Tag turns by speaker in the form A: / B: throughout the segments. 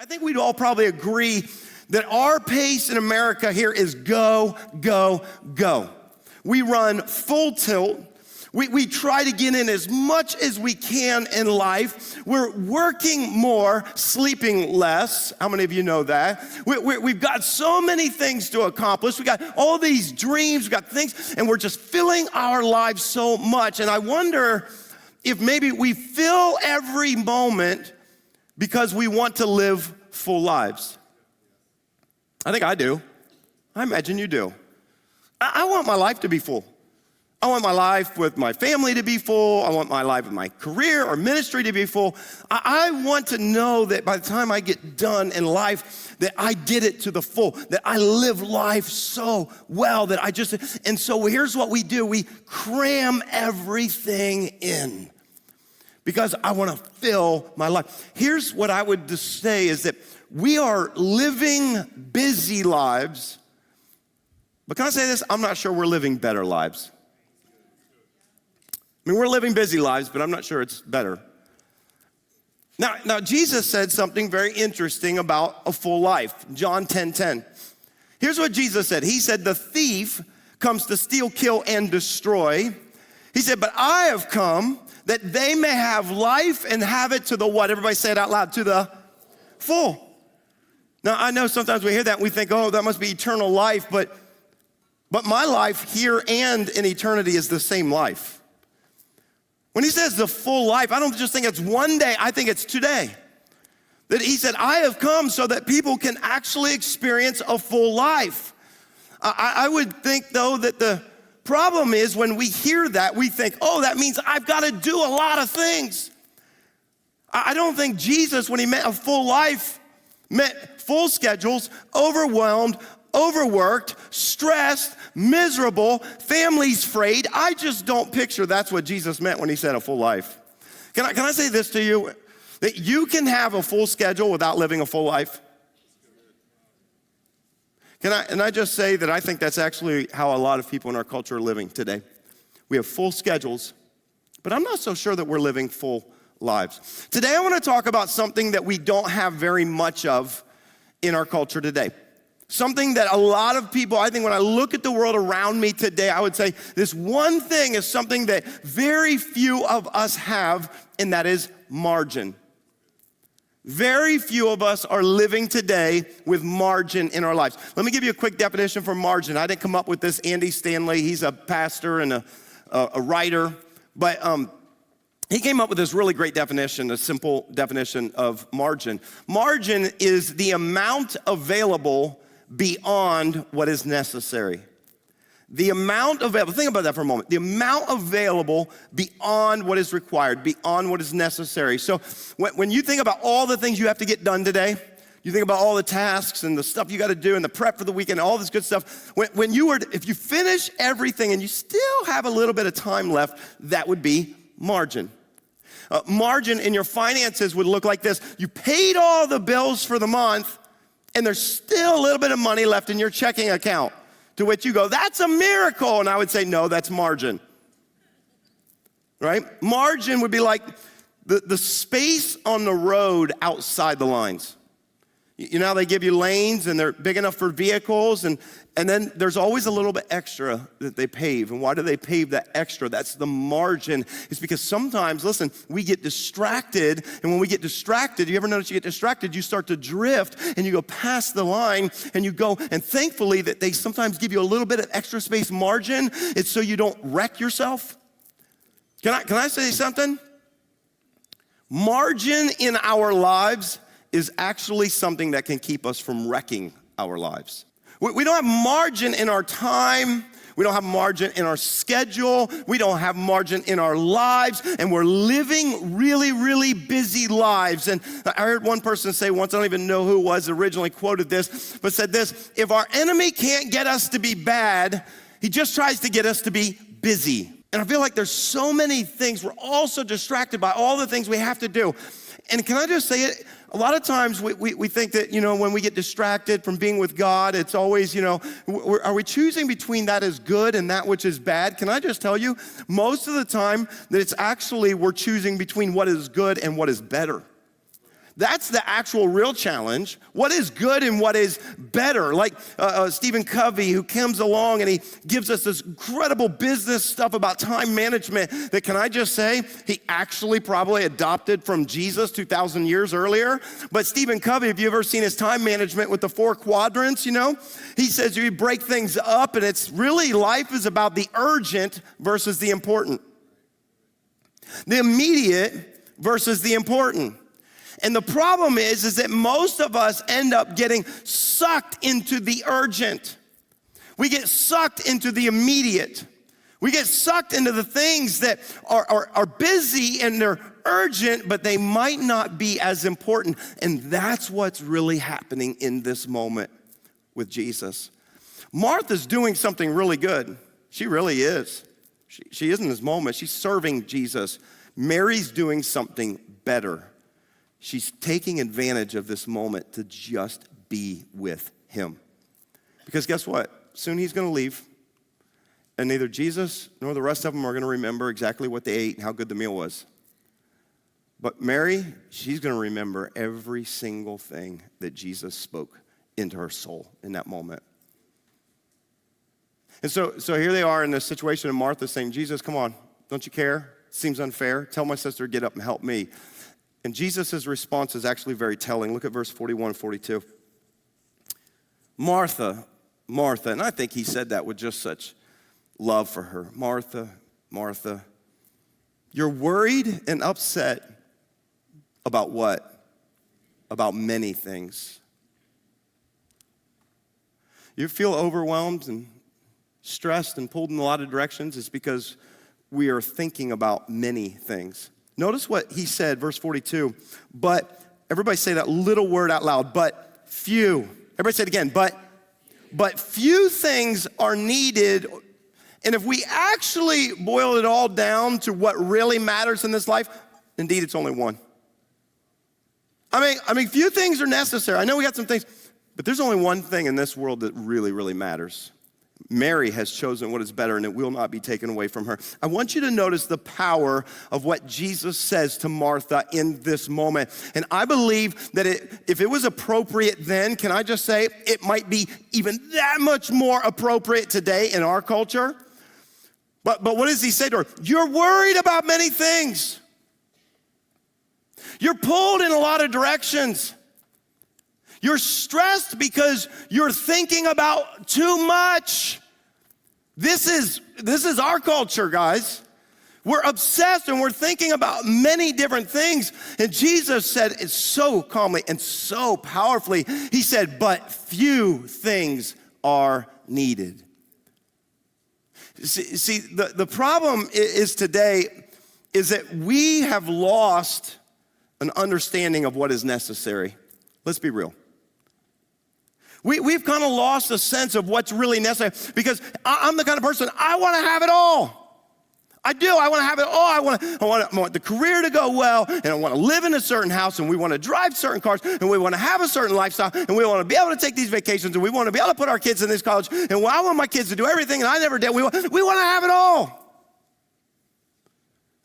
A: I think we'd all probably agree that our pace in America here is go, go, go. We run full tilt. We try to get in as much as we can in life. We're working more, sleeping less. How many of you know that? We've got so many things to accomplish. We got all these dreams, we got things, and we're just filling our lives so much. And I wonder if maybe we fill every moment because we want to live full lives. I think I do. I imagine you do. I want my life to be full. I want my life with my family to be full. I want my life with my career or ministry to be full. I want to know that by the time I get done in life, that I did it to the full, that I live life so well that and so here's what we do. We cram everything in because I want to fill my life. Here's what I would just say is that we are living busy lives, but can I say this? I'm not sure we're living better lives. I mean, we're living busy lives, but I'm not sure it's better. Now Jesus said something very interesting about a full life. John 10:10. Here's what Jesus said. He said, the thief comes to steal, kill, and destroy. He said, but I have come that they may have life and have it to the what? Everybody say it out loud, to the full. Now, I know sometimes we hear that and we think, oh, that must be eternal life, but my life here and in eternity is the same life. When he says the full life, I don't just think it's one day, I think it's today. That he said, I have come so that people can actually experience a full life. I would think, though, that the problem is when we hear that, we think, oh, that means I've got to do a lot of things. I don't think Jesus, when he meant a full life, meant full schedules, overwhelmed, overworked, stressed, miserable, families frayed. I just don't picture that's what Jesus meant when he said a full life. Can I say this to you? That you can have a full schedule without living a full life? And I just say that I think that's actually how a lot of people in our culture are living today. We have full schedules, but I'm not so sure that we're living full lives. Today I want to talk about something that we don't have very much of in our culture today. Something that a lot of people, I think when I look at the world around me today, I would say this one thing is something that very few of us have, and that is margin. Very few of us are living today with margin in our lives. Let me give you a quick definition for margin. I didn't come up with this. Andy Stanley, he's a pastor and a writer, but he came up with this really great definition, a simple definition of margin. Margin is the amount available beyond what is necessary. The amount available, think about that for a moment. The amount available beyond what is required, beyond what is necessary. So when you think about all the things you have to get done today, you think about all the tasks and the stuff you got to do and the prep for the weekend, all this good stuff. If you finish everything and you still have a little bit of time left, that would be margin. Margin in your finances would look like this. You paid all the bills for the month, and there's still a little bit of money left in your checking account, to which you go, that's a miracle. And I would say, no, that's margin, right? Margin would be like the space on the road outside the lines. You know how they give you lanes and they're big enough for vehicles, and then there's always a little bit extra that they pave. And why do they pave that extra? That's the margin. It's because sometimes, listen, we get distracted, and when we get distracted, you ever notice you get distracted, you start to drift, and you go past the line, and you go, and thankfully that they sometimes give you a little bit of extra space margin. It's so you don't wreck yourself. Can I say something? Margin in our lives is actually something that can keep us from wrecking our lives. We don't have margin in our time. We don't have margin in our schedule. We don't have margin in our lives. And we're living really, really busy lives. And I heard one person say once, I don't even know who it was originally quoted this, but said this: if our enemy can't get us to be bad, he just tries to get us to be busy. And I feel like there's so many things. We're all so distracted by all the things we have to do. And can I just say it? A lot of times we think that, when we get distracted from being with God, it's always, are we choosing between that as good and that which is bad? Can I just tell you, most of the time that it's actually we're choosing between what is good and what is better. That's the actual real challenge. What is good and what is better? Like Stephen Covey, who comes along and he gives us this incredible business stuff about time management that, can I just say, he actually probably adopted from Jesus 2,000 years earlier. But Stephen Covey, have you ever seen his time management with the 4 quadrants, He says you break things up, and it's really, life is about the urgent versus the important. The immediate versus the important. And the problem is that most of us end up getting sucked into the urgent. We get sucked into the immediate. We get sucked into the things that are busy and they're urgent, but they might not be as important. And that's what's really happening in this moment with Jesus. Martha's doing something really good. She really is. She is in this moment. She's serving Jesus. Mary's doing something better. She's taking advantage of this moment to just be with him. Because guess what? Soon he's going to leave. And neither Jesus nor the rest of them are going to remember exactly what they ate and how good the meal was. But Mary, she's going to remember every single thing that Jesus spoke into her soul in that moment. And so here they are in this situation, and Martha's saying, Jesus, come on, don't you care? Seems unfair. Tell my sister to get up and help me. And Jesus' response is actually very telling. Look at verse 41 and 42. Martha, Martha, and I think he said that with just such love for her. Martha, Martha, you're worried and upset about what? About many things. You feel overwhelmed and stressed and pulled in a lot of directions. It's because we are thinking about many things. Notice what he said, verse 42. But, everybody say that little word out loud, but few. Everybody say it again, but few things are needed. And if we actually boil it all down to what really matters in this life, indeed it's only one. I mean, few things are necessary. I know we got some things, but there's only one thing in this world that really, really matters. Mary has chosen what is better, and it will not be taken away from her. I want you to notice the power of what Jesus says to Martha in this moment. And I believe that if it was appropriate then, can I just say, it might be even that much more appropriate today in our culture. But what does he say to her? You're worried about many things. You're pulled in a lot of directions. You're stressed because you're thinking about too much. This is our culture, guys. We're obsessed and we're thinking about many different things. And Jesus said it so calmly and so powerfully. He said, but few things are needed. See, the problem is today is that we have lost an understanding of what is necessary. Let's be real. We've kind of lost a sense of what's really necessary because I'm the kind of person, I want to have it all. I do. I want to have it all. I want the career to go well, and I want to live in a certain house, and we want to drive certain cars, and we want to have a certain lifestyle, and we want to be able to take these vacations, and we want to be able to put our kids in this college, and I want my kids to do everything, and I never did. We want to have it all.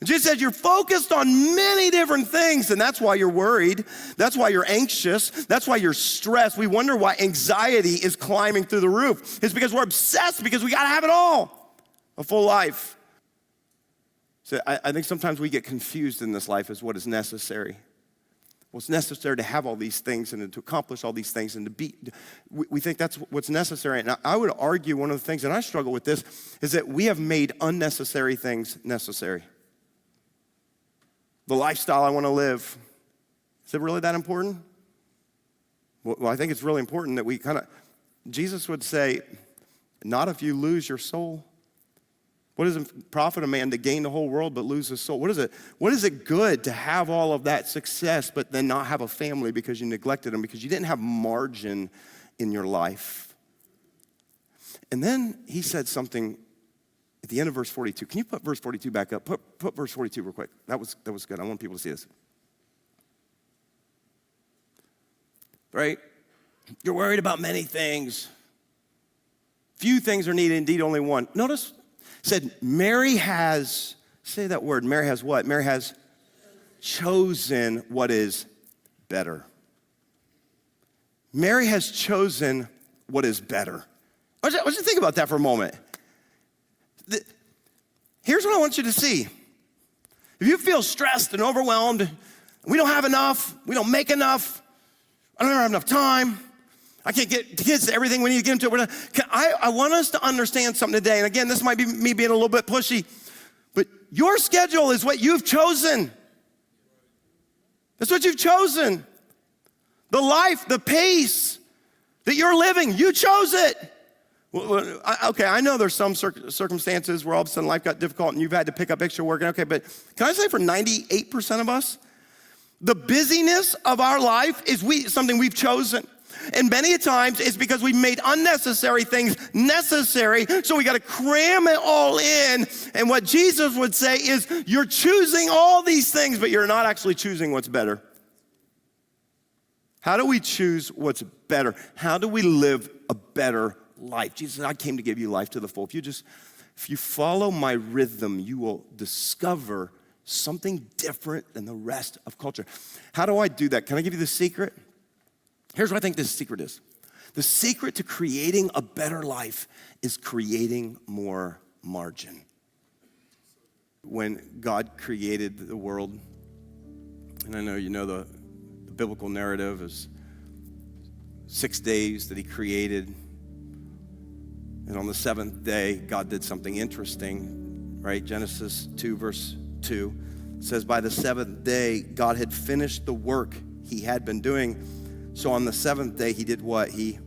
A: Jesus says you're focused on many different things, and that's why you're worried. That's why you're anxious. That's why you're stressed. We wonder why anxiety is climbing through the roof. It's because we're obsessed because we got to have it all, a full life. So I think sometimes we get confused in this life as what is necessary. What's necessary to have all these things and to accomplish all these things and to be, we think that's what's necessary. And I would argue one of the things, and I struggle with this, is that we have made unnecessary things necessary. The lifestyle I want to live, is it really that important? Well, I think it's really important that we Jesus would say, not if you lose your soul. What does it profit a man to gain the whole world but lose his soul? What is it good to have all of that success but then not have a family because you neglected them, because you didn't have margin in your life? And then he said something at the end of verse 42. Can you put verse 42 back up? Put verse 42 real quick. That was good. I want people to see this. Right? You're worried about many things. Few things are needed, indeed only one. Notice, it said Mary has, say that word, Mary has what? Mary has chosen what is better. Mary has chosen what is better. I want you to think about that for a moment. Here's what I want you to see. If you feel stressed and overwhelmed, we don't have enough, we don't make enough, I don't have enough time, I can't get the kids to everything we need to get them to. I want us to understand something today, and again, this might be me being a little bit pushy, but your schedule is what you've chosen. That's what you've chosen. The life, the pace that you're living, you chose it. Okay, I know there's some circumstances where all of a sudden life got difficult and you've had to pick up extra work. Okay, but can I say for 98% of us, the busyness of our life is something we've chosen. And many a times it's because we've made unnecessary things necessary, so we got to cram it all in. And what Jesus would say is, you're choosing all these things, but you're not actually choosing what's better. How do we choose what's better? How do we live a better life? Jesus said, I came to give you life to the full. If you follow my rhythm, you will discover something different than the rest of culture. How do I do that? Can I give you the secret? Here's what I think the secret is. The secret to creating a better life is creating more margin. When God created the world, and I know you know the biblical narrative is 6 days that he created. And on the seventh day, God did something interesting, right? Genesis 2, verse 2 says, by the seventh day, God had finished the work he had been doing. So on the seventh day, he did what? He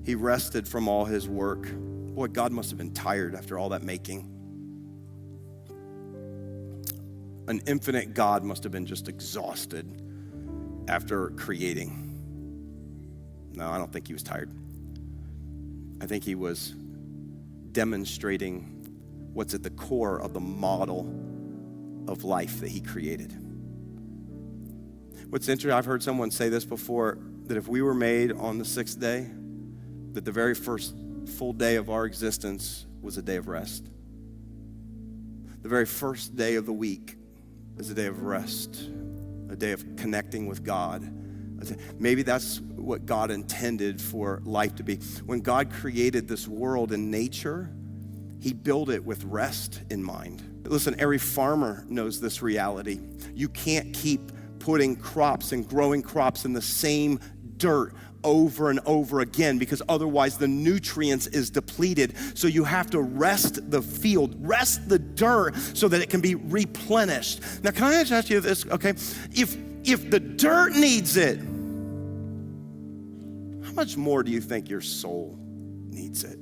A: rested from all his work. Boy, God must have been tired after all that making. An infinite God must have been just exhausted after creating. No, I don't think he was tired. I think he was demonstrating what's at the core of the model of life that he created. What's interesting, I've heard someone say this before, that if we were made on the sixth day, that the very first full day of our existence was a day of rest. The very first day of the week is a day of rest, a day of connecting with God. Maybe that's what God intended for life to be. When God created this world and nature, he built it with rest in mind. Listen, every farmer knows this reality. You can't keep putting crops and growing crops in the same dirt over and over again, because otherwise the nutrients is depleted. So you have to rest the field, rest the dirt so that it can be replenished. Now, can I just ask you this, okay? If the dirt needs it, how much more do you think your soul needs it?